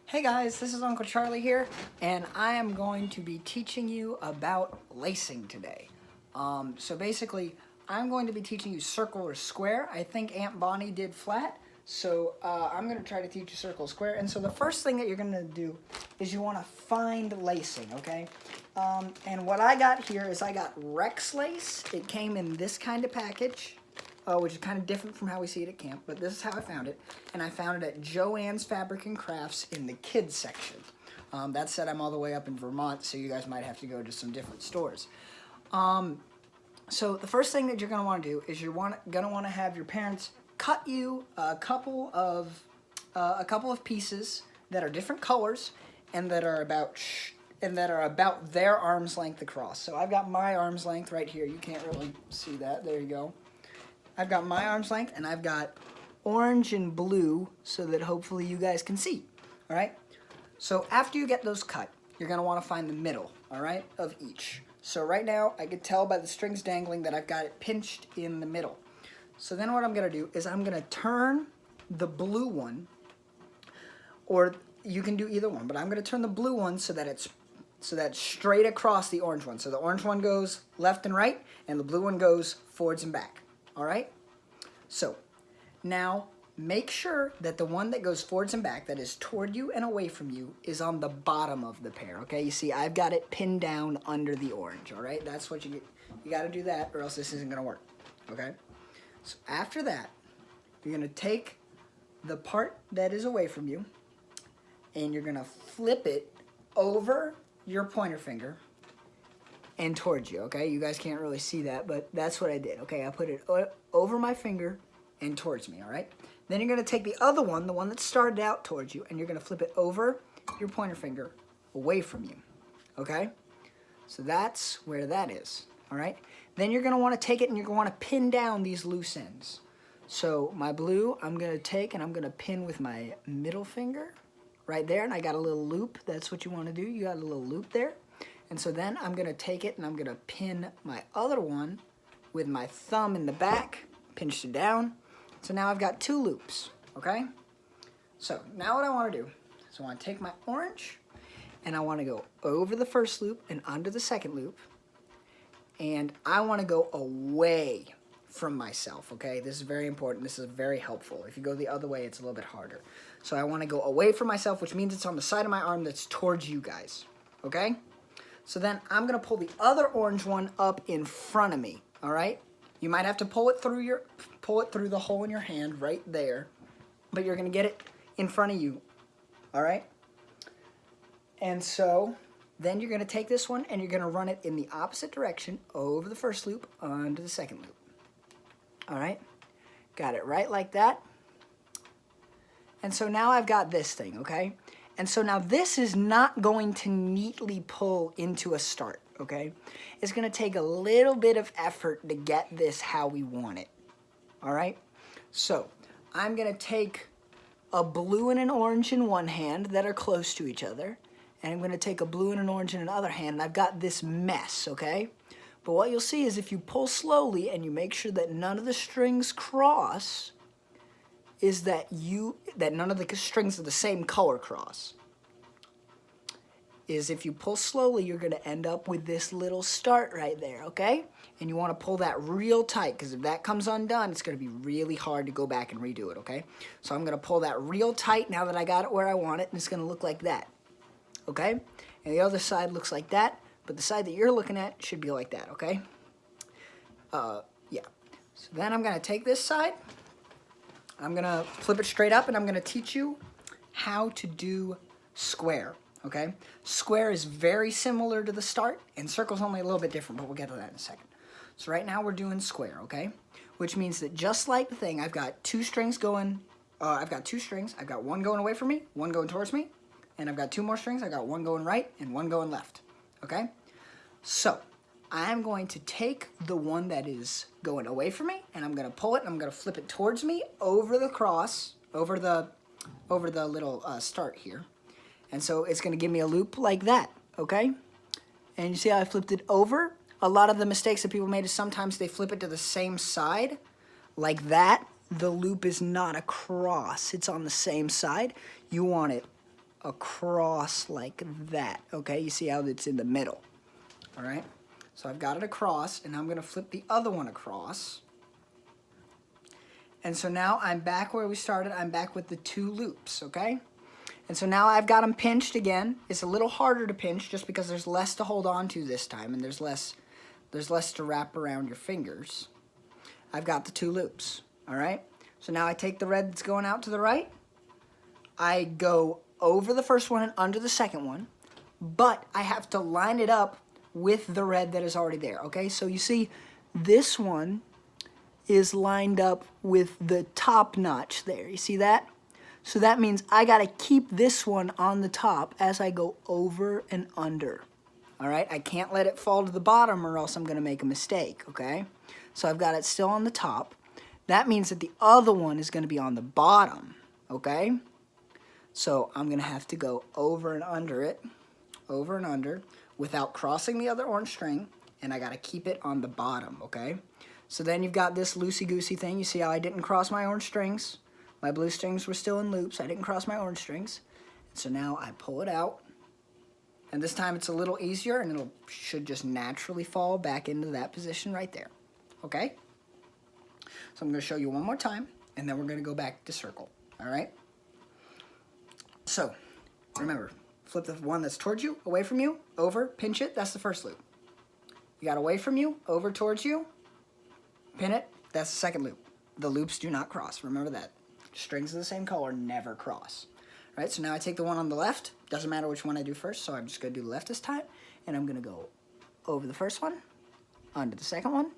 Hey guys, this is Uncle Charlie here, and I am going to be teaching you about lacing today. So basically, I'm going to be teaching you circle or square. I think Aunt Bonnie did flat, so I'm going to try to teach you circle square. And so the first thing that you're going to do is you want to find lacing, okay? And what I got here is I got Rex lace. It came in this kind of package. Which is kind of different from how we see it at camp, but this is how I found it. And I found it at Joann's Fabric and Crafts in the kids section. That said, I'm all the way up in Vermont, so you guys might have to go to some different stores. So the first thing that you're going to want to do is you're going to want to have your parents cut you a couple of pieces that are different colors and that are about their arm's length across. So I've got my arm's length right here. You can't really see that. There you go. I've got my arm's length, and I've got orange and blue so that hopefully you guys can see, all right? So after you get those cut, you're going to want to find the middle, all right, of each. So right now, I can tell by the strings dangling that I've got it pinched in the middle. So then what I'm going to do is I'm going to turn the blue one, or you can do either one, but I'm going to turn the blue one so that's straight across the orange one. So the orange one goes left and right, and the blue one goes forwards and back. All right, so now make sure that the one that goes forwards and back, that is toward you and away from you, is on the bottom of the pair, okay? You see, I've got it pinned down under the orange, all right? That's what you got to do that, or else this isn't going to work, okay? So after that, you're going to take the part that is away from you, and you're going to flip it over your pointer finger and towards you, okay? You guys can't really see that, but that's what I did, okay? I put it over my finger and towards me, all right? Then you're going to take the other one, the one that started out towards you, and you're going to flip it over your pointer finger away from you, okay? So that's where that is, all right? Then you're going to want to take it and you're going to want to pin down these loose ends. So my blue, I'm going to take and I'm going to pin with my middle finger right there, and I got a little loop. That's what you want to do. You got a little loop there. And so then I'm going to take it and I'm going to pin my other one with my thumb in the back, pinched it down. So now I've got two loops, okay? So now what I want to do is I want to take my orange and I want to go over the first loop and under the second loop. And I want to go away from myself, okay? This is very important. This is very helpful. If you go the other way, it's a little bit harder. So I want to go away from myself, which means it's on the side of my arm that's towards you guys, okay? So then I'm going to pull the other orange one up in front of me, all right? You might have to pull it through the hole in your hand right there, but you're going to get it in front of you, all right? And so then you're going to take this one and you're going to run it in the opposite direction over the first loop onto the second loop. All right? Got it right like that. And so now I've got this thing, okay? And so now this is not going to neatly pull into a start, okay? It's going to take a little bit of effort to get this how we want it, all right? So I'm going to take a blue and an orange in one hand that are close to each other, and I'm going to take a blue and an orange in another hand, and I've got this mess, okay? But what you'll see is if you pull slowly and you make sure that none of the strings cross, is that none of the strings of the same color cross. Is if you pull slowly, you're going to end up with this little start right there, okay? And you want to pull that real tight, because if that comes undone, it's going to be really hard to go back and redo it, okay? So I'm going to pull that real tight now that I got it where I want it, and it's going to look like that, okay? And the other side looks like that, but the side that you're looking at should be like that, okay? Yeah. So then I'm going to take this side, I'm going to flip it straight up, and I'm going to teach you how to do square, okay? Square is very similar to the start, and circle's only a little bit different, but we'll get to that in a second. So right now we're doing square, okay? Which means that just like the thing, I've got two strings going, I've got one going away from me, one going towards me, and I've got two more strings. I've got one going right and one going left, okay? So I'm going to take the one that is going away from me, and I'm going to pull it, and I'm going to flip it towards me over the cross, over the little start here. And so it's going to give me a loop like that, okay? And you see how I flipped it over? A lot of the mistakes that people made is sometimes they flip it to the same side, like that. The loop is not across. It's on the same side. You want it across like that, okay? You see how it's in the middle, all right? So I've got it across, and I'm gonna flip the other one across. And so now I'm back where we started. I'm back with the 2 loops, okay? And so now I've got them pinched again. It's a little harder to pinch just because there's less to hold on to this time, and there's less to wrap around your fingers. I've got the 2 loops, all right? So now I take the red that's going out to the right. I go over the first one and under the second one, but I have to line it up with the red that is already there, okay? So you see this one is lined up with the top notch there. You see that? So that means I gotta keep this one on the top as I go over and under. All right, I can't let it fall to the bottom or else I'm gonna make a mistake, okay? So I've got it still on the top. That means that the other one is gonna be on the bottom, okay? So I'm gonna have to go over and under it, over and under, without crossing the other orange string, and I gotta keep it on the bottom, okay? So then you've got this loosey-goosey thing. You see how I didn't cross my orange strings? My blue strings were still in loops. I didn't cross my orange strings. So now I pull it out. And this time it's a little easier, and it should just naturally fall back into that position right there. Okay? So I'm going to show you one more time, and then we're going to go back to circle. All right? So, remember, flip the one that's towards you, away from you, over, pinch it. That's the first loop. You got away from you, over towards you, pin it. That's the second loop. The loops do not cross. Remember that. Strings of the same color never cross. All right, so now I take the one on the left. Doesn't matter which one I do first, so I'm just going to do the left this time. And I'm going to go over the first one, onto the second one.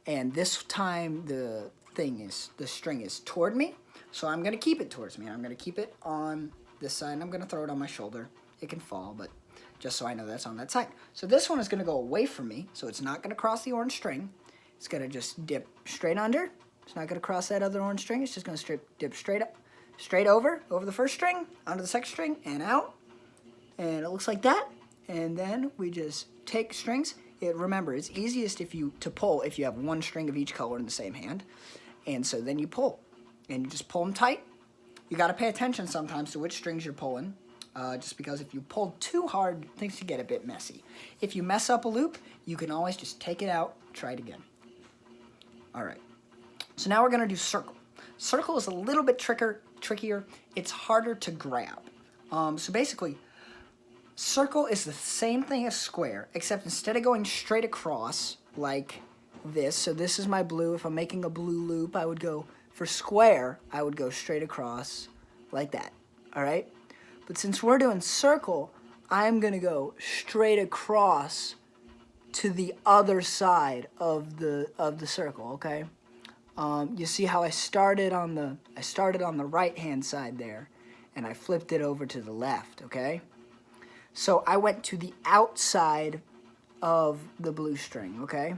And this time the string is toward me. So I'm going to keep it towards me. I'm going to keep it on this side, and I'm going to throw it on my shoulder. It can fall, but just so I know that's on that side. So this one is going to go away from me, so it's not going to cross the orange string. It's going to just dip straight under. It's not going to cross that other orange string. It's just going to dip straight up, straight over the first string, onto the second string, and out. And it looks like that. And then we just take strings. Remember, it's easiest to pull if you have one string of each color in the same hand. And so then you pull. And you just pull them tight. You got to pay attention sometimes to which strings you're pulling. Just because if you pull too hard, things can get a bit messy. If you mess up a loop, you can always just take it out, try it again. All right. So now we're going to do circle. Circle is a little bit trickier. It's harder to grab. So basically, circle is the same thing as square, except instead of going straight across like this, so this is my blue. If I'm making a blue loop, I would go, for square, I would go straight across like that. All right? But since we're doing circle, I'm going to go straight across to the other side of the circle, okay? You see how I started on the right hand side there, and I flipped it over to the left, okay? So I went to the outside of the blue string, okay?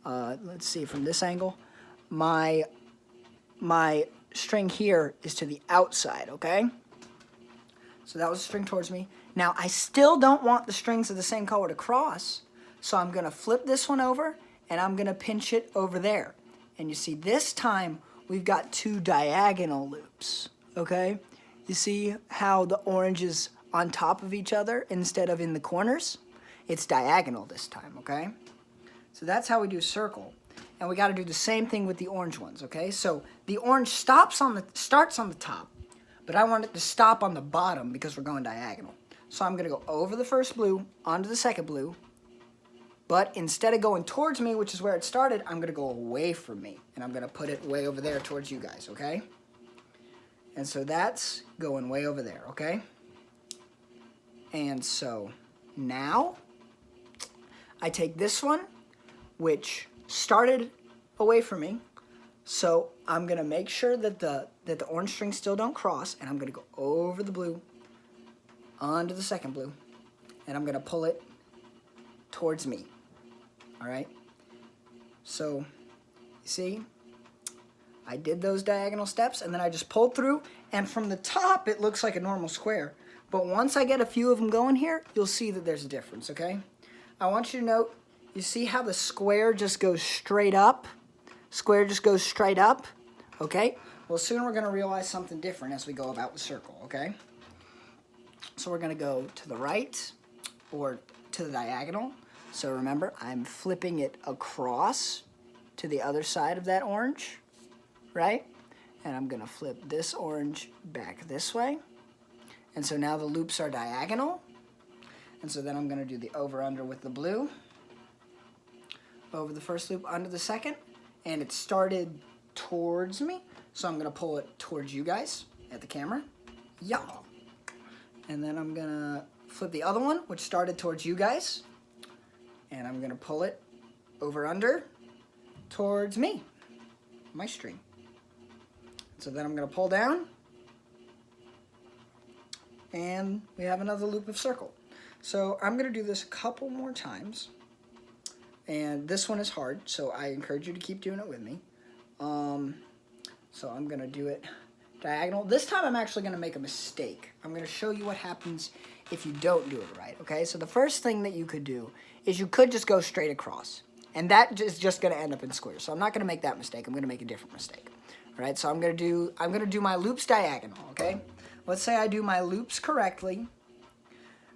Let's see from this angle. My string here is to the outside, okay? So that was the string towards me. Now I still don't want the strings of the same color to cross, so I'm gonna flip this one over and I'm gonna pinch it over there. And you see this time we've got 2 diagonal loops, okay? You see how the orange is on top of each other instead of in the corners? It's diagonal this time, okay? So that's how we do circle. And we got to do the same thing with the orange ones, okay? So the orange starts on the top, but I want it to stop on the bottom because we're going diagonal. So I'm going to go over the first blue, onto the second blue, but instead of going towards me, which is where it started, I'm going to go away from me, and I'm going to put it way over there towards you guys, okay? And so that's going way over there, okay? And so now I take this one, which started away from me, so I'm going to make sure that the orange strings still don't cross, and I'm going to go over the blue, onto the second blue, and I'm going to pull it towards me, all right? So, you see, I did those diagonal steps, and then I just pulled through, and from the top, it looks like a normal square, but once I get a few of them going here, you'll see that there's a difference, okay? I want you to note, you see how the square just goes straight up? Square just goes straight up, okay? Well, soon we're going to realize something different as we go about the circle, okay? So we're going to go to the right or to the diagonal. So remember, I'm flipping it across to the other side of that orange, right? And I'm going to flip this orange back this way. And so now the loops are diagonal. And so then I'm going to do the over-under with the blue. Over the first loop, under the second. And it started towards me. So I'm going to pull it towards you guys at the camera. Yeah. And then I'm going to flip the other one, which started towards you guys. And I'm going to pull it over under towards me, my string. So then I'm going to pull down. And we have another loop of circle. So I'm going to do this a couple more times. And this one is hard, so I encourage you to keep doing it with me. So I'm going to do it diagonal. This time I'm actually going to make a mistake. I'm going to show you what happens if you don't do it right, okay? So the first thing that you could do is you could just go straight across. And that is just going to end up in squares. So I'm not going to make that mistake. I'm going to make a different mistake. All right, so I'm going to do my loops diagonal, okay? Let's say I do my loops correctly,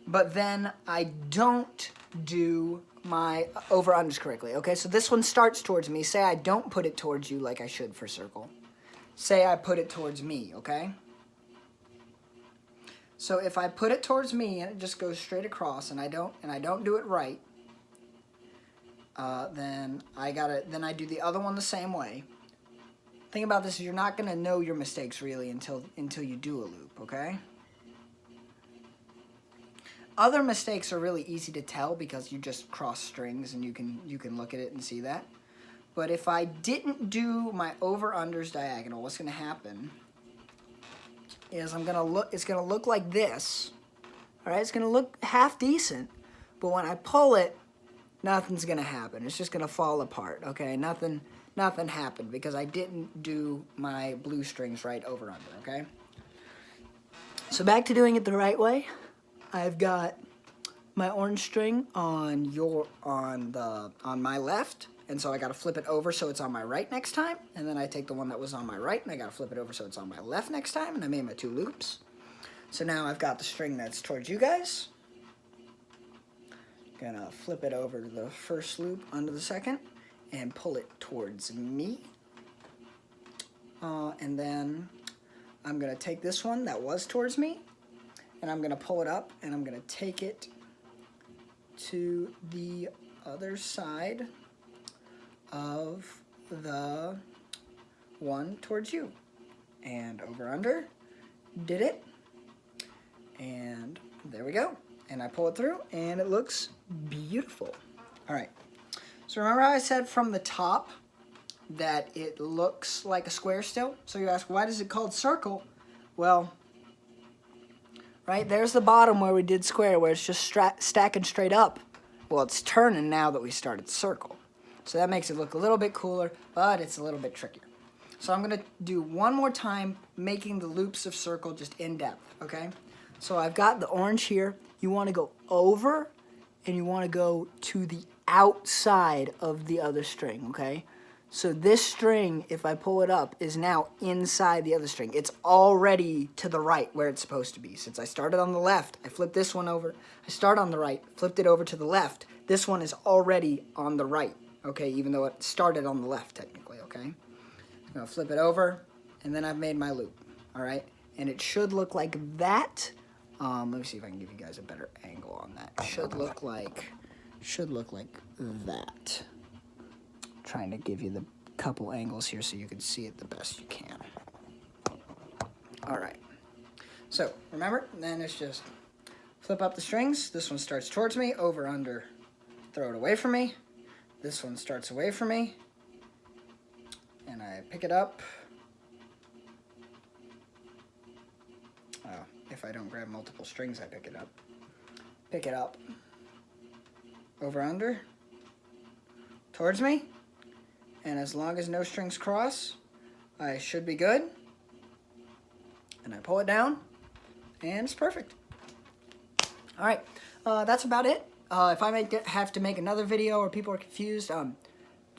but then I don't do my over-unders correctly, okay? So this one starts towards me. Say I don't put it towards you like I should for circle. Say I put it towards me, okay? So if I put it towards me and it just goes straight across and I don't do it right, then I do the other one the same way. Thing about this is you're not going to know your mistakes really until you do a loop, okay? Other mistakes are really easy to tell because you just cross strings and you can look at it and see that. But if I didn't do my over-unders diagonal, what's going to happen is it's going to look like this. All right, it's going to look half decent, but when I pull it, nothing's going to happen. It's just going to fall apart, okay? Nothing happened because I didn't do my blue strings right over under, okay? So back to doing it the right way. I've got my orange string on my left, and so I got to flip it over so it's on my right next time, and then I take the one that was on my right and I got to flip it over so it's on my left next time, and I made my two loops. So now I've got the string that's towards you guys. Gonna flip it over to the first loop under the second and pull it towards me. And then I'm gonna take this one that was towards me and I'm gonna pull it up and I'm gonna take it to the other side of the one towards you. And over under, did it. And there we go. And I pull it through and it looks beautiful. All right. So remember how I said from the top that it looks like a square still? So you ask, why is it called circle? Well, right there's the bottom where we did square, where it's just stacking straight up. Well, it's turning now that we started circle. So that makes it look a little bit cooler, but it's a little bit trickier. So I'm gonna do one more time, making the loops of circle just in depth, okay? So I've got the orange here. You wanna go over and you wanna go to the outside of the other string, okay? So this string, if I pull it up, is now inside the other string. It's already to the right where it's supposed to be. Since I started on the left, I flipped this one over. I start on the right, flipped it over to the left. This one is already on the right, okay? Even though it started on the left technically, okay? I'm gonna flip it over, and then I've made my loop, all right? And it should look like that. Let me see if I can give you guys a better angle on that. Should look like that. Trying to give you the couple angles here so you can see it the best you can. All right. So remember, then it's just flip up the strings. This one starts towards me, over, under, throw it away from me. This one starts away from me, and I pick it up. If I don't grab multiple strings, I pick it up. Pick it up. Over, under, towards me. And as long as no strings cross, I should be good. And I pull it down, and it's perfect. All right, that's about it. If I have to make another video or people are confused,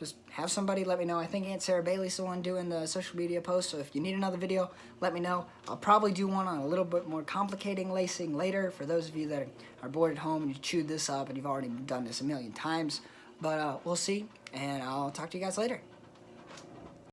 just have somebody let me know. I think Aunt Sarah Bailey's the one doing the social media post, so if you need another video, let me know. I'll probably do one on a little bit more complicating lacing later for those of you that are bored at home and you chewed this up and you've already done this a million times. But we'll see, and I'll talk to you guys later.